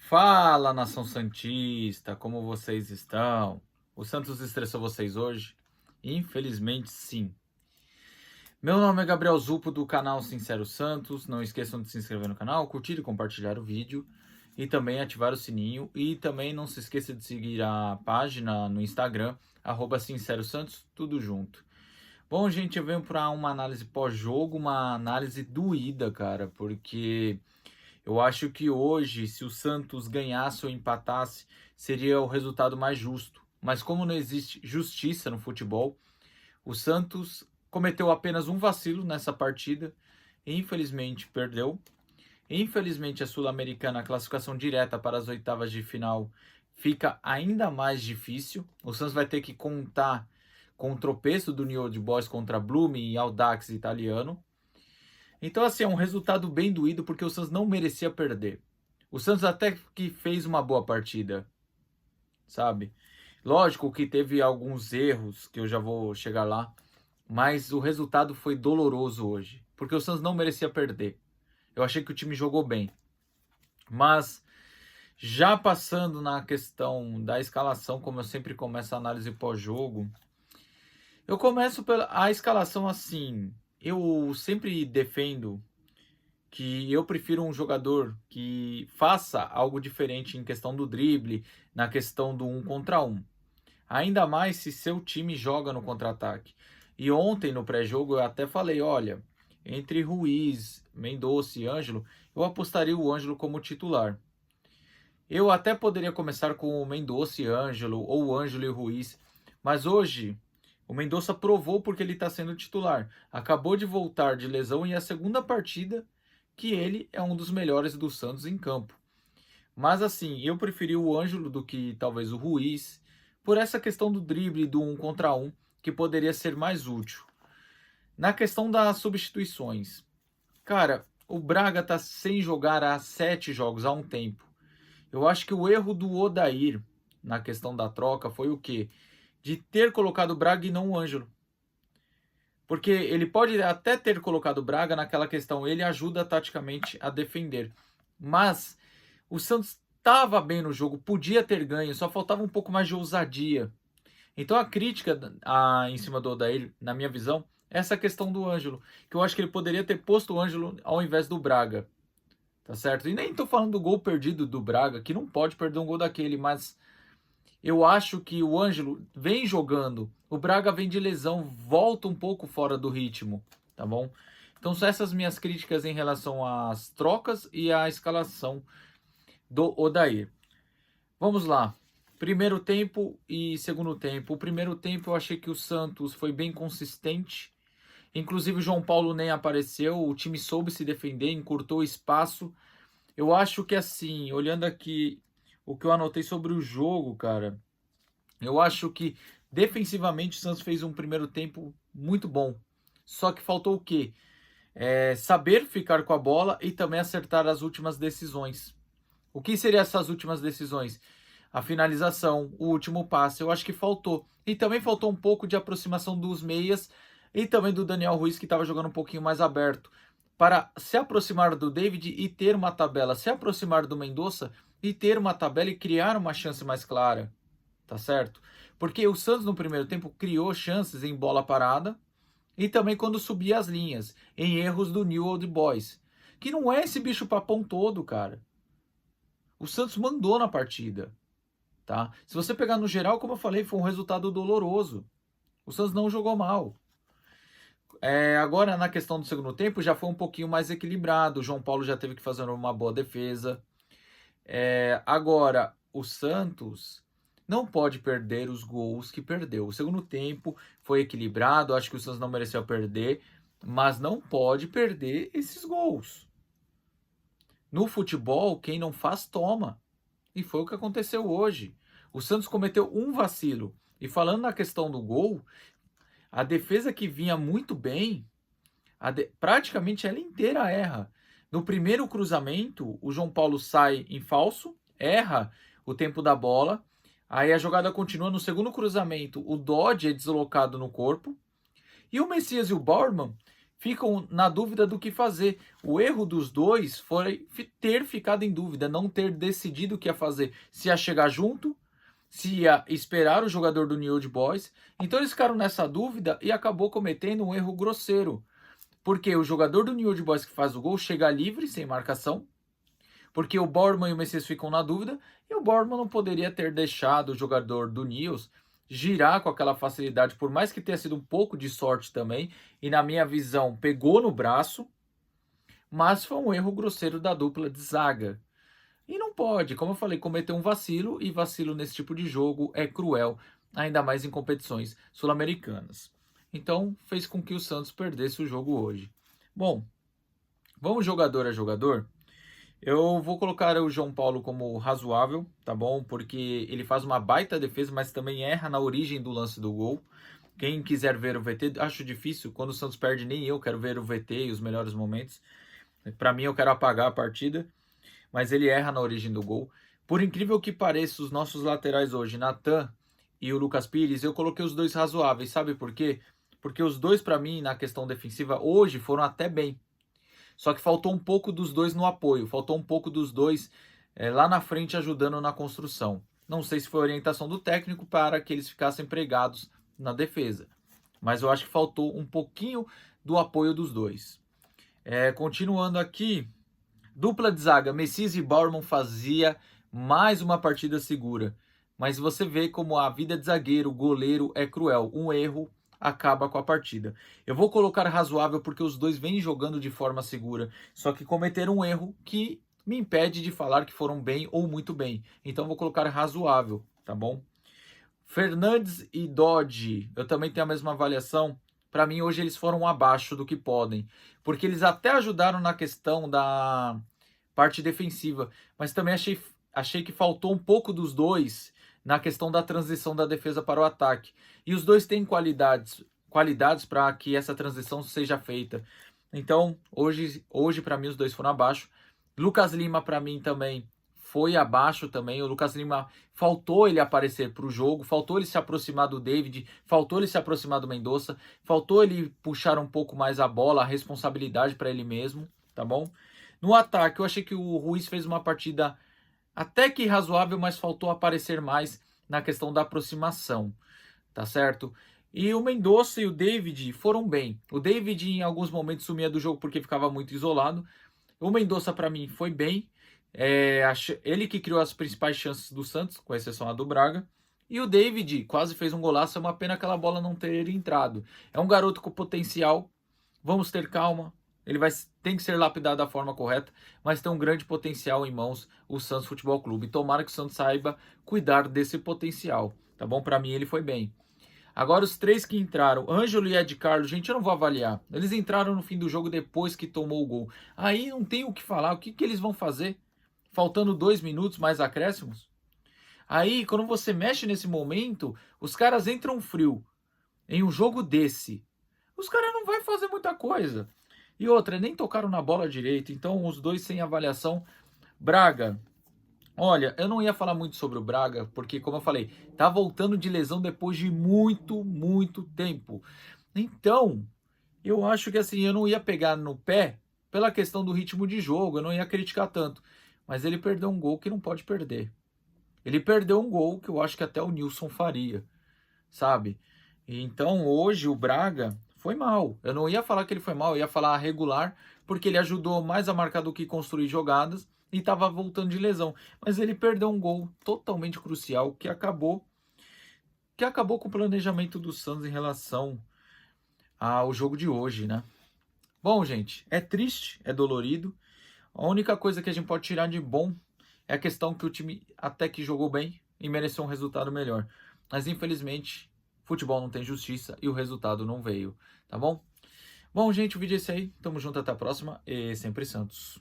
Fala, nação santista, como vocês estão? O Santos estressou vocês hoje? Infelizmente, sim. Meu nome é Gabriel Zupo, do canal Sincero Santos. Não esqueçam de se inscrever no canal, curtir e compartilhar o vídeo. E também ativar o sininho. E também não se esqueça de seguir a página no Instagram, @SinceroSantos, tudo junto. Bom, gente, eu venho para uma análise pós-jogo, uma análise doída, cara, porque eu acho que hoje, se o Santos ganhasse ou empatasse, seria o resultado mais justo. Mas como não existe justiça no futebol, o Santos cometeu apenas um vacilo nessa partida e infelizmente perdeu. Infelizmente a Sul-Americana, a classificação direta para as oitavas de final, fica ainda mais difícil. O Santos vai ter que contar com o tropeço do New Old Boys contra Blooming e Audax italiano. Então, assim, é um resultado bem doído porque o Santos não merecia perder. O Santos até que fez uma boa partida, sabe? Lógico que teve alguns erros, que eu já vou chegar lá, mas o resultado foi doloroso hoje, porque o Santos não merecia perder. Eu achei que o time jogou bem. Mas, já passando na questão da escalação, como eu sempre começo a análise pós-jogo, eu começo pela a escalação assim. Eu sempre defendo que eu prefiro um jogador que faça algo diferente em questão do drible, na questão do um contra um. Ainda mais se seu time joga no contra-ataque. E ontem no pré-jogo eu até falei, olha, entre Ruiz, Mendonça e Ângelo, eu apostaria o Ângelo como titular. Eu até poderia começar com o Mendonça e Ângelo, ou o Ângelo e Ruiz, mas hoje o Mendonça provou porque ele está sendo titular. Acabou de voltar de lesão e é a segunda partida que ele é um dos melhores do Santos em campo. Mas assim, eu preferi o Ângelo do que talvez o Ruiz, por essa questão do drible do um contra um, que poderia ser mais útil. Na questão das substituições, cara, o Braga tá sem jogar há 7 jogos, há um tempo. Eu acho que o erro do Odair na questão da troca foi o quê? De ter colocado o Braga e não o Ângelo. Porque ele pode até ter colocado o Braga naquela questão, ele ajuda taticamente a defender. Mas o Santos estava bem no jogo, podia ter ganho, só faltava um pouco mais de ousadia. Então a crítica em cima do Odair, na minha visão, é essa questão do Ângelo. Que eu acho que ele poderia ter posto o Ângelo ao invés do Braga. Tá certo? E nem tô falando do gol perdido do Braga, que não pode perder um gol daquele, mas eu acho que o Ângelo vem jogando, o Braga vem de lesão, volta um pouco fora do ritmo, tá bom? Então são essas minhas críticas em relação às trocas e à escalação do Odair. Vamos lá. Primeiro tempo e segundo tempo. O primeiro tempo eu achei que o Santos foi bem consistente. Inclusive o João Paulo nem apareceu, o time soube se defender, encurtou o espaço. Eu acho que assim, olhando aqui o que eu anotei sobre o jogo, cara, eu acho que defensivamente o Santos fez um primeiro tempo muito bom. Só que faltou o quê? Saber ficar com a bola e também acertar as últimas decisões. O que seriam essas últimas decisões? A finalização, o último passe, eu acho que faltou. E também faltou um pouco de aproximação dos meias e também do Daniel Ruiz, que estava jogando um pouquinho mais aberto. Para se aproximar do David e ter uma tabela, se aproximar do Mendonça e ter uma tabela e criar uma chance mais clara. Tá certo? Porque o Santos no primeiro tempo criou chances em bola parada e também quando subia as linhas, em erros do New Old Boys. Que não é esse bicho papão todo, cara. O Santos mandou na partida. Tá? Se você pegar no geral, como eu falei, foi um resultado doloroso. O Santos não jogou mal. Agora, na questão do segundo tempo, já foi um pouquinho mais equilibrado. O João Paulo já teve que fazer uma boa defesa. Agora, o Santos não pode perder os gols que perdeu. O segundo tempo foi equilibrado. Acho que o Santos não mereceu perder. Mas não pode perder esses gols. No futebol, quem não faz, toma. E foi o que aconteceu hoje. O Santos cometeu um vacilo. E falando na questão do gol, a defesa que vinha muito bem, praticamente ela inteira erra. No primeiro cruzamento, o João Paulo sai em falso, erra o tempo da bola. Aí a jogada continua no segundo cruzamento. O Dodge é deslocado no corpo. E o Messias e o Bauerman ficam na dúvida do que fazer. O erro dos dois foi ter ficado em dúvida, não ter decidido o que ia fazer. Se ia chegar junto, se ia esperar o jogador do New Old Boys. Então eles ficaram nessa dúvida e acabou cometendo um erro grosseiro. Porque o jogador do New Old Boys que faz o gol chega livre, sem marcação. Porque o Borman e o Messias ficam na dúvida. E o Borman não poderia ter deixado o jogador do Nils girar com aquela facilidade, por mais que tenha sido um pouco de sorte também, e na minha visão pegou no braço, mas foi um erro grosseiro da dupla de zaga. E não pode, como eu falei, cometer um vacilo, e vacilo nesse tipo de jogo é cruel, ainda mais em competições sul-americanas. Então fez com que o Santos perdesse o jogo hoje. Bom, vamos jogador a jogador. Eu vou colocar o João Paulo como razoável, tá bom? Porque ele faz uma baita defesa, mas também erra na origem do lance do gol. Quem quiser ver o VT, acho difícil. Quando o Santos perde, nem eu quero ver o VT e os melhores momentos. Para mim, eu quero apagar a partida. Mas ele erra na origem do gol. Por incrível que pareça, os nossos laterais hoje, Natan e o Lucas Pires, eu coloquei os dois razoáveis. Sabe por quê? Porque os dois, para mim, na questão defensiva, hoje foram até bem. Só que faltou um pouco dos dois no apoio, faltou um pouco dos dois lá na frente ajudando na construção. Não sei se foi orientação do técnico para que eles ficassem pregados na defesa, mas eu acho que faltou um pouquinho do apoio dos dois. Continuando aqui, dupla de zaga, Messias e Bauerman fazia mais uma partida segura, mas você vê como a vida de zagueiro, goleiro é cruel, um erro acaba com a partida. Eu vou colocar razoável porque os dois vêm jogando de forma segura, só que cometeram um erro que me impede de falar que foram bem ou muito bem. Então vou colocar razoável, tá bom? Fernandes e Dodge, eu também tenho a mesma avaliação. Para mim hoje eles foram abaixo do que podem, porque eles até ajudaram na questão da parte defensiva, mas também achei que faltou um pouco dos dois na questão da transição da defesa para o ataque. E os dois têm qualidades para que essa transição seja feita. Então, hoje para mim os dois foram abaixo. Lucas Lima para mim também foi abaixo também. O Lucas Lima faltou ele aparecer para o jogo, faltou ele se aproximar do David, faltou ele se aproximar do Mendonça, faltou ele puxar um pouco mais a bola, a responsabilidade para ele mesmo, tá bom? No ataque, eu achei que o Ruiz fez uma partida até que razoável, mas faltou aparecer mais na questão da aproximação, tá certo? E o Mendonça e o David foram bem. O David em alguns momentos sumia do jogo porque ficava muito isolado. O Mendonça para mim foi bem. Ele que criou as principais chances do Santos, com exceção a do Braga. E o David quase fez um golaço, é uma pena aquela bola não ter entrado. É um garoto com potencial, vamos ter calma. Ele tem que ser lapidado da forma correta, mas tem um grande potencial em mãos o Santos Futebol Clube. Tomara que o Santos saiba cuidar desse potencial, tá bom? Para mim ele foi bem. Agora os três que entraram, Ângelo e Ed Carlos, gente, eu não vou avaliar. Eles entraram no fim do jogo depois que tomou o gol. Aí não tem o que falar, o que eles vão fazer? Faltando 2 minutos mais acréscimos? Aí, quando você mexe nesse momento, os caras entram frio em um jogo desse. Os caras não vão fazer muita coisa. E outra, nem tocaram na bola direito. Então, os dois sem avaliação. Braga. Olha, eu não ia falar muito sobre o Braga, porque, como eu falei, tá voltando de lesão depois de muito, muito tempo. Então, eu acho que assim, eu não ia pegar no pé pela questão do ritmo de jogo, eu não ia criticar tanto. Mas ele perdeu um gol que não pode perder. Ele perdeu um gol que eu acho que até o Nilson faria, sabe? Então, hoje o Braga foi mal. Eu não ia falar que ele foi mal, eu ia falar regular, porque ele ajudou mais a marcar do que construir jogadas e estava voltando de lesão. Mas ele perdeu um gol totalmente crucial que acabou com o planejamento do Santos em relação ao jogo de hoje, né? Bom, gente, é triste, é dolorido. A única coisa que a gente pode tirar de bom é a questão que o time até que jogou bem e mereceu um resultado melhor. Mas infelizmente, futebol não tem justiça e o resultado não veio, tá bom? Bom, gente, o vídeo é esse aí. Tamo junto, até a próxima e sempre Santos.